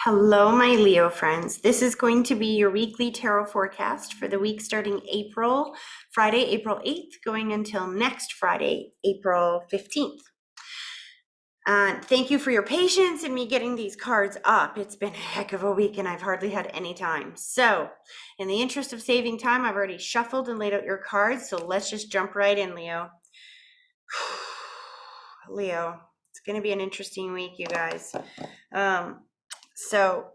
Hello, my Leo friends. This is going to be your weekly tarot forecast for the week starting Friday, April 8th, going until next Friday, April 15th. Thank you for your patience in me getting these cards up. It's been a heck of a week and I've hardly had any time. So, in the interest of saving time, I've already shuffled and laid out your cards. So, let's just jump right in, Leo. Leo, it's going to be an interesting week, you guys. So,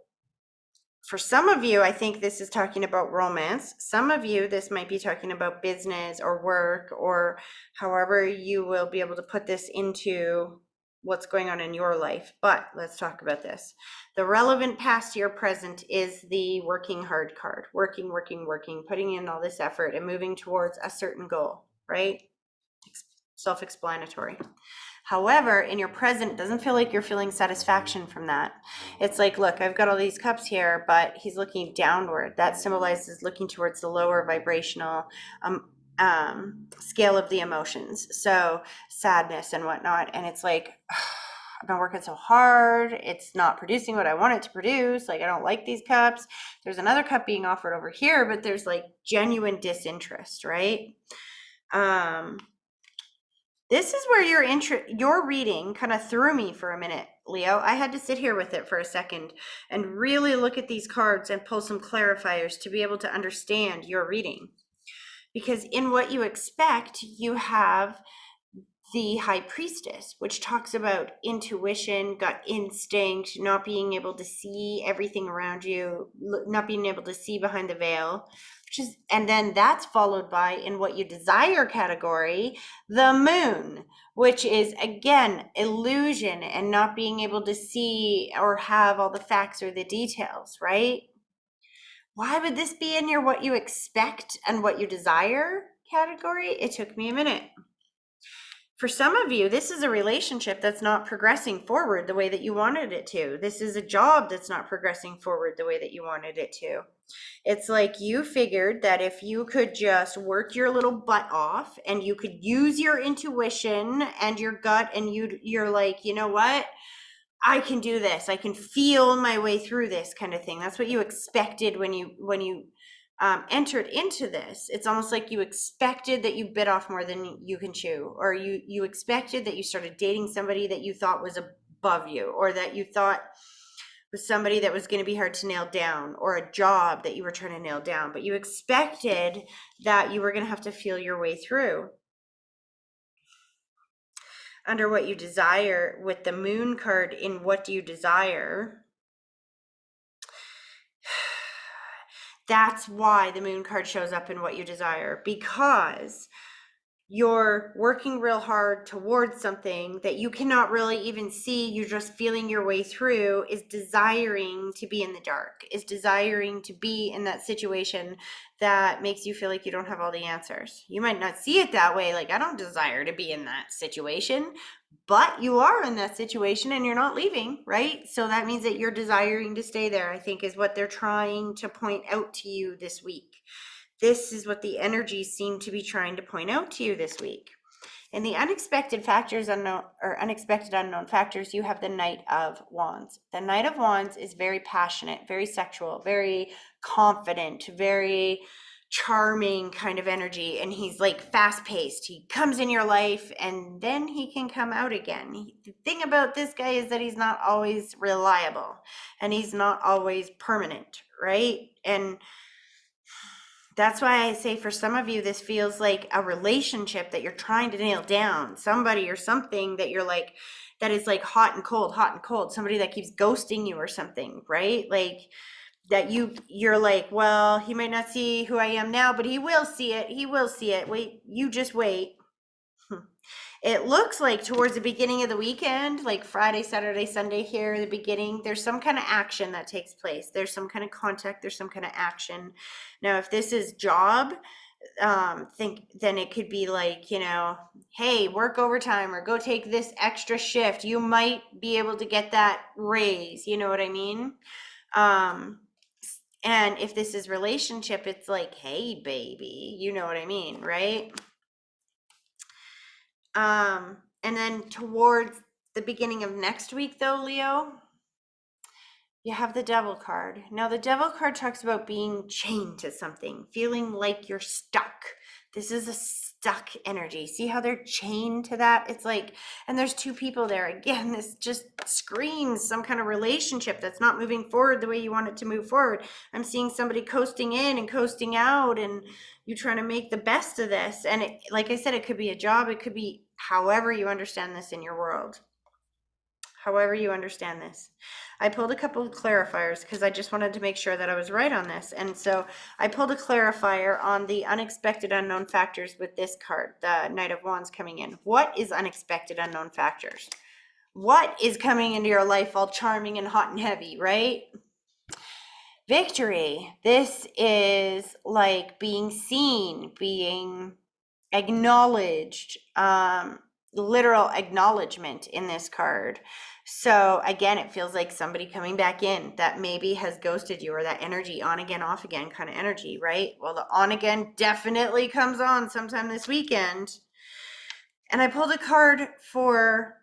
for some of you, I think this is talking about romance. Some of you, this might be talking about business or work or however you will be able to put this into what's going on in your life. But let's talk about this. The relevant past year present is the working hard card. Working, working, working, putting in all this effort and moving towards a certain goal, right? Self-explanatory. However, in your present, it doesn't feel like you're feeling satisfaction from that. It's like, look, I've got all these cups here, but he's looking downward. That symbolizes looking towards the lower vibrational scale of the emotions. So sadness and whatnot. And it's like, I've been working so hard. It's not producing what I want it to produce. Like, I don't like these cups. There's another cup being offered over here, but there's like genuine disinterest, right? This is where your reading kind of threw me for a minute, Leo. I had to sit here with it for a second and really look at these cards and pull some clarifiers to be able to understand your reading. Because in what you expect, you have the High Priestess, which talks about intuition, gut instinct, not being able to see everything around you, not being able to see behind the veil, and then that's followed by, in what you desire category, the Moon, which is again illusion and not being able to see or have all the facts or the details, right? Why would this be in your what you expect and what you desire category? It took me a minute. For some of you, this is a relationship that's not progressing forward the way that you wanted it to. This is a job that's not progressing forward the way that you wanted it to. It's like you figured that if you could just work your little butt off and you could use your intuition and your gut, and you're like, you know what? I can do this. I can feel my way through this kind of thing. That's what you expected when you entered into this. It's almost like you expected that you bit off more than you can chew, or you expected that you started dating somebody that you thought was above you, or that you thought was somebody that was going to be hard to nail down, or a job that you were trying to nail down, but you expected that you were going to have to feel your way through. Under what you desire, with the Moon card in what do you desire, that's why the Moon card shows up in what you desire, because you're working real hard towards something that you cannot really even see. You're just feeling your way through, is desiring to be in the dark, is desiring to be in that situation that makes you feel like you don't have all the answers. You might not see it that way, like, I don't desire to be in that situation, but you are in that situation and you're not leaving, right? So that means that you're desiring to stay there, I think, is what they're trying to point out to you this week. This is what the energies seem to be trying to point out to you this week. In the unexpected unknown factors, you have the Knight of Wands. The Knight of Wands is very passionate, very sexual, very confident, very charming kind of energy, and he's like fast-paced. He comes in your life and then he can come out again. The thing about this guy is that he's not always reliable and he's not always permanent, right? And that's why I say, for some of you, this feels like a relationship that you're trying to nail down, somebody or something that you're like, that is like hot and cold, somebody that keeps ghosting you or something, right? Like, that you're like, well, he might not see who I am now, but he will see it. He will see it. Wait, you just wait. It looks like towards the beginning of the weekend, like Friday, Saturday, Sunday here, the beginning, there's some kind of action that takes place. There's some kind of contact, there's some kind of action. Now, if this is job, then it could be like, hey, work overtime or go take this extra shift. You might be able to get that raise. You know what I mean? And if this is relationship, it's like, hey, baby, you know what I mean, right? And then towards the beginning of next week, though, Leo, you have the Devil card. Now, the Devil card talks about being chained to something, feeling like you're stuck. This is a stuck energy. See how they're chained to that? It's like, and there's two people there. Again, this just screams some kind of relationship that's not moving forward the way you want it to move forward. I'm seeing somebody coasting in and coasting out, and you trying to make the best of this. And it, like I said, it could be a job. It could be however you understand this in your world. However you understand this. I pulled a couple of clarifiers because I just wanted to make sure that I was right on this. And so I pulled a clarifier on the unexpected unknown factors with this card, the Knight of Wands coming in. What is unexpected unknown factors? What is coming into your life all charming and hot and heavy, right? Victory. This is like being seen, being acknowledged, literal acknowledgement in this card. So again, it feels like somebody coming back in that maybe has ghosted you, or that energy on again, off again kind of energy, right? Well, the on again definitely comes on sometime this weekend. And I pulled a clarifier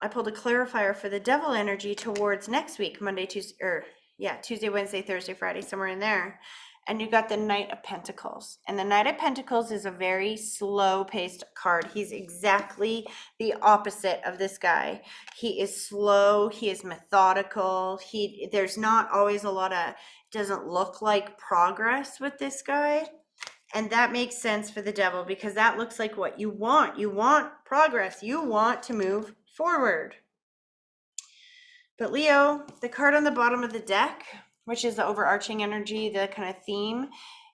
for the Devil energy towards next week, Monday, Tuesday, Tuesday, Wednesday, Thursday, Friday, somewhere in there. And you got the Knight of Pentacles. And the Knight of Pentacles is a very slow-paced card. He's exactly the opposite of this guy. He is slow. He is methodical. There's not always a lot of, doesn't look like progress with this guy. And that makes sense for the Devil, because that looks like what you want. You want progress. You want to move forward. But Leo, the card on the bottom of the deck, which is the overarching energy, the kind of theme,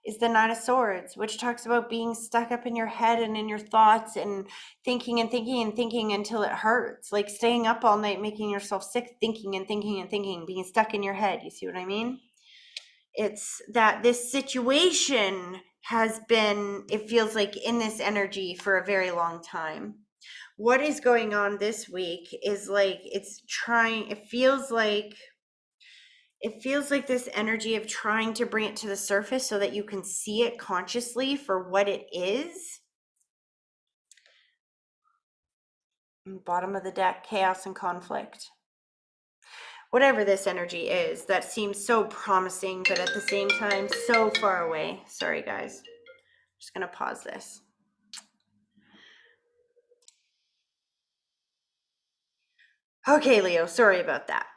is the Nine of Swords, which talks about being stuck up in your head and in your thoughts and thinking and thinking and thinking until it hurts. Like staying up all night, making yourself sick, thinking and thinking and thinking, being stuck in your head. You see what I mean? It's that this situation has been, it feels like, in this energy for a very long time. What is going on this week is like, it feels like this energy of trying to bring it to the surface so that you can see it consciously for what it is. Bottom of the deck, chaos and conflict. Whatever this energy is that seems so promising, but at the same time so far away. Sorry guys, I'm just gonna pause this. Okay, Leo, sorry about that.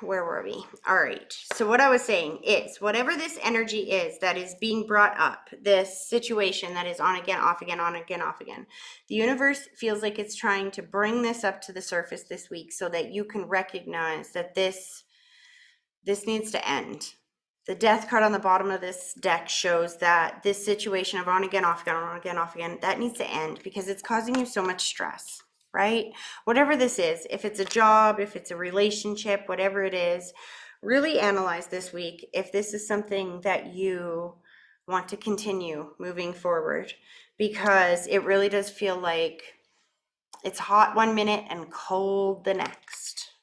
Where were we? All right. So what I was saying is, whatever this energy is that is being brought up, this situation that is on again, off again, on again, off again, the universe feels like it's trying to bring this up to the surface this week so that you can recognize that this needs to end. The Death card on the bottom of this deck shows that this situation of on again, off again, on again, off again, that needs to end because it's causing you so much stress, right? Whatever this is, if it's a job, if it's a relationship, whatever it is, really analyze this week if this is something that you want to continue moving forward, because it really does feel like it's hot one minute and cold the next.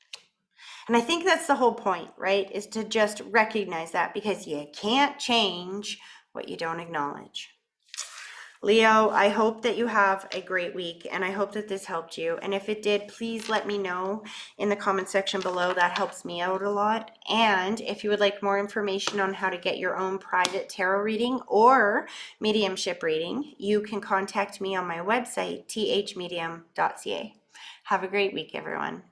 And I think that's the whole point, right? Is to just recognize that, because you can't change what you don't acknowledge. Leo, I hope that you have a great week, and I hope that this helped you. And if it did, please let me know in the comment section below. That helps me out a lot. And if you would like more information on how to get your own private tarot reading or mediumship reading, you can contact me on my website, THMedium.ca. Have a great week, everyone.